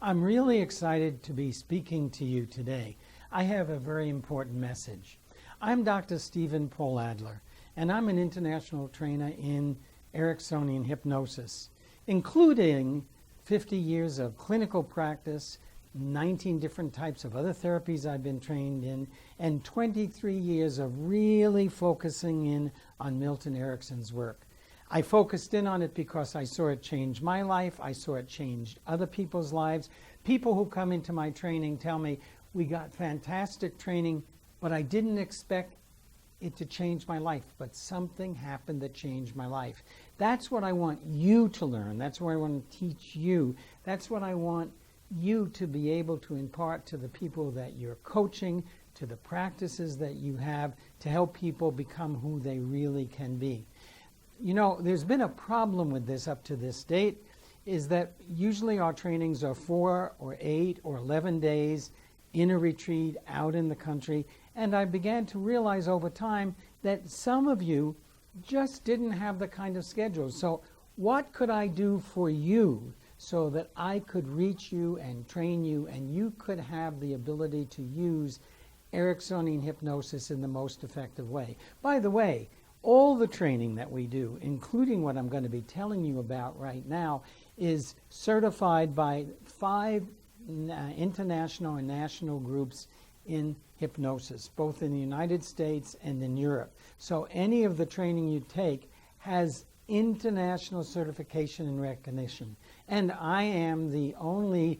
I'm really excited to be speaking to you today. I have a very important message. I'm Dr. Stephen Paul Adler, and I'm an international trainer in Ericksonian hypnosis, including 50 years of clinical practice, 19 different types of other therapies I've been trained in, and 23 years of really focusing in on Milton Erickson's work. I focused in on it because I saw it change my life. I saw it change other people's lives. People who come into my training tell me, we got fantastic training, but I didn't expect it to change my life. But something happened that changed my life. That's what I want you to learn. That's what I want to teach you. That's what I want you to be able to impart to the people that you're coaching, to the practices that you have to help people become who they really can be. You know, there's been a problem with this up to this date, is that usually our trainings are 4 or 8 or 11 days in a retreat out in the country. And I began to realize over time that some of you just didn't have the kind of schedule. So what could I do for you so that I could reach you and train you and you could have the ability to use Ericksonian hypnosis in the most effective way? By the way, all the training that we do, including what I'm going to be telling you about right now, is certified by 5 international and national groups in hypnosis, both in the United States and in Europe. So any of the training you take has international certification and recognition. And I am the only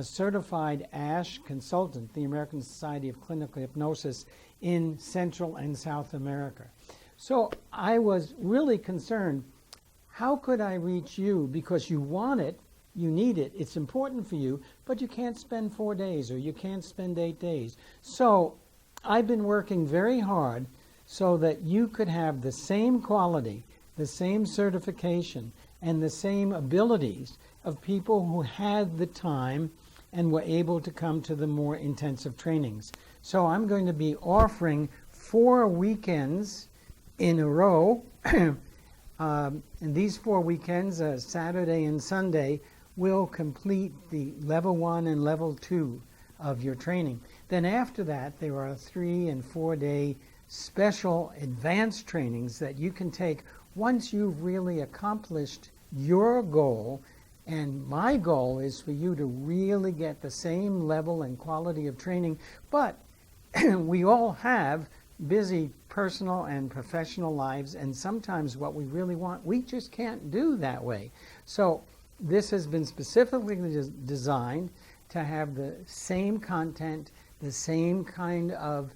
certified ASH consultant, the American Society of Clinical Hypnosis, in Central and South America. So I was really concerned, how could I reach you? Because you want it, you need it, it's important for you, but you can't spend 4 days or you can't spend 8 days. So I've been working very hard so that you could have the same quality, the same certification, and the same abilities of people who had the time and were able to come to the more intensive trainings. So I'm going to be offering 4 weekends in a row, and these 4 weekends, Saturday and Sunday, will complete the level 1 and level 2 of your training. Then after that, there are 3 and 4 day special advanced trainings that you can take once you've really accomplished your goal. And my goal is for you to really get the same level and quality of training, but we all have busy personal and professional lives, and sometimes what we really want, we just can't do that way. So this has been specifically designed to have the same content, the same kind of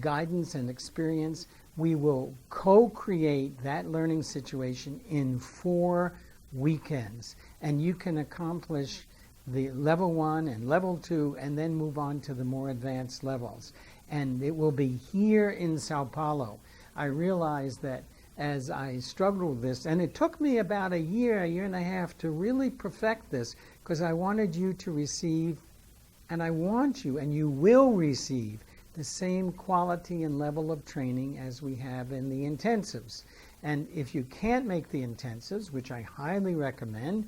guidance and experience. We will co-create that learning situation in 4 weekends, and you can accomplish the level 1 and level 2 and then move on to the more advanced levels. And it will be here in Sao Paulo. I realized that as I struggled with this, and it took me about a year and a half to really perfect this, because I wanted you to receive, and I want you, and you will receive, the same quality and level of training as we have in the intensives. And if you can't make the intensives, which I highly recommend,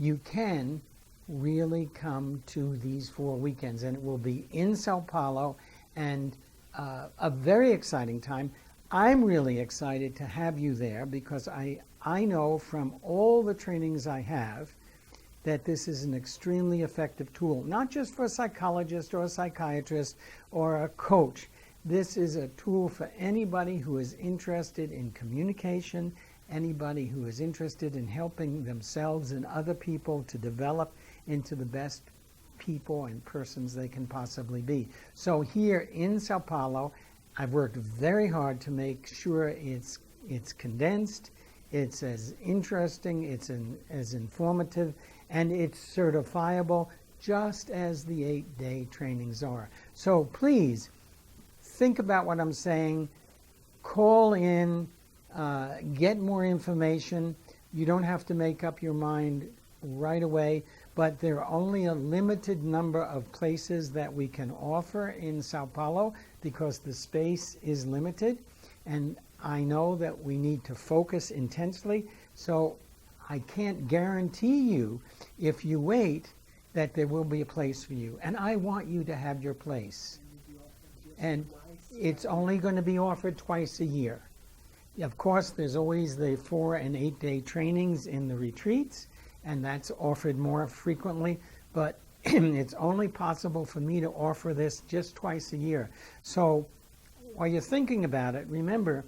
you can really come to these 4 weekends, and it will be in Sao Paulo, and a very exciting time. I'm really excited to have you there because I know from all the trainings I have that this is an extremely effective tool, not just for a psychologist or a psychiatrist or a coach. This is a tool for anybody who is interested in communication, anybody who is interested in helping themselves and other people to develop into the best people and persons they can possibly be. So here in Sao Paulo, I've worked very hard to make sure it's condensed, it's as interesting, it's as informative, and it's certifiable just as the 8-day trainings are. So please think about what I'm saying, call in, get more information. You don't have to make up your mind right away, but there are only a limited number of places that we can offer in Sao Paulo because the space is limited, and I know that we need to focus intensely. So I can't guarantee you, if you wait, that there will be a place for you. And I want you to have your place. And it's only going to be offered twice a year. Of course, there's always the 4 and 8 day trainings in the retreats, and that's offered more frequently, but it's only possible for me to offer this just twice a year. So while you're thinking about it, remember,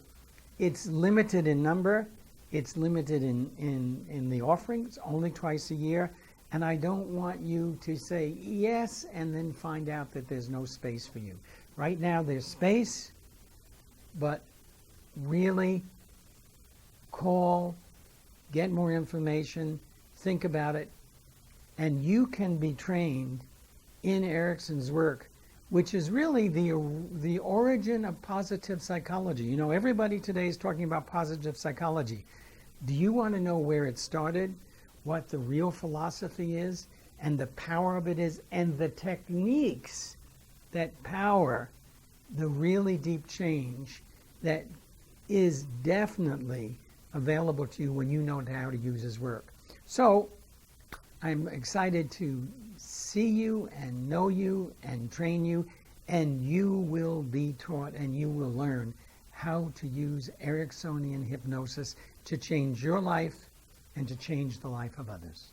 it's limited in number, it's limited in the offerings, only twice a year, and I don't want you to say yes and then find out that there's no space for you. Right now there's space, but really call, get more information, think about it, and you can be trained in Erickson's work, which is really the origin of positive psychology. You know, everybody today is talking about positive psychology. Do you want to know where it started, what the real philosophy is, and the power of it is, and the techniques that power the really deep change that is definitely available to you when you know how to use his work? So I'm excited to see you and know you and train you, and you will be taught and you will learn how to use Ericksonian hypnosis to change your life and to change the life of others.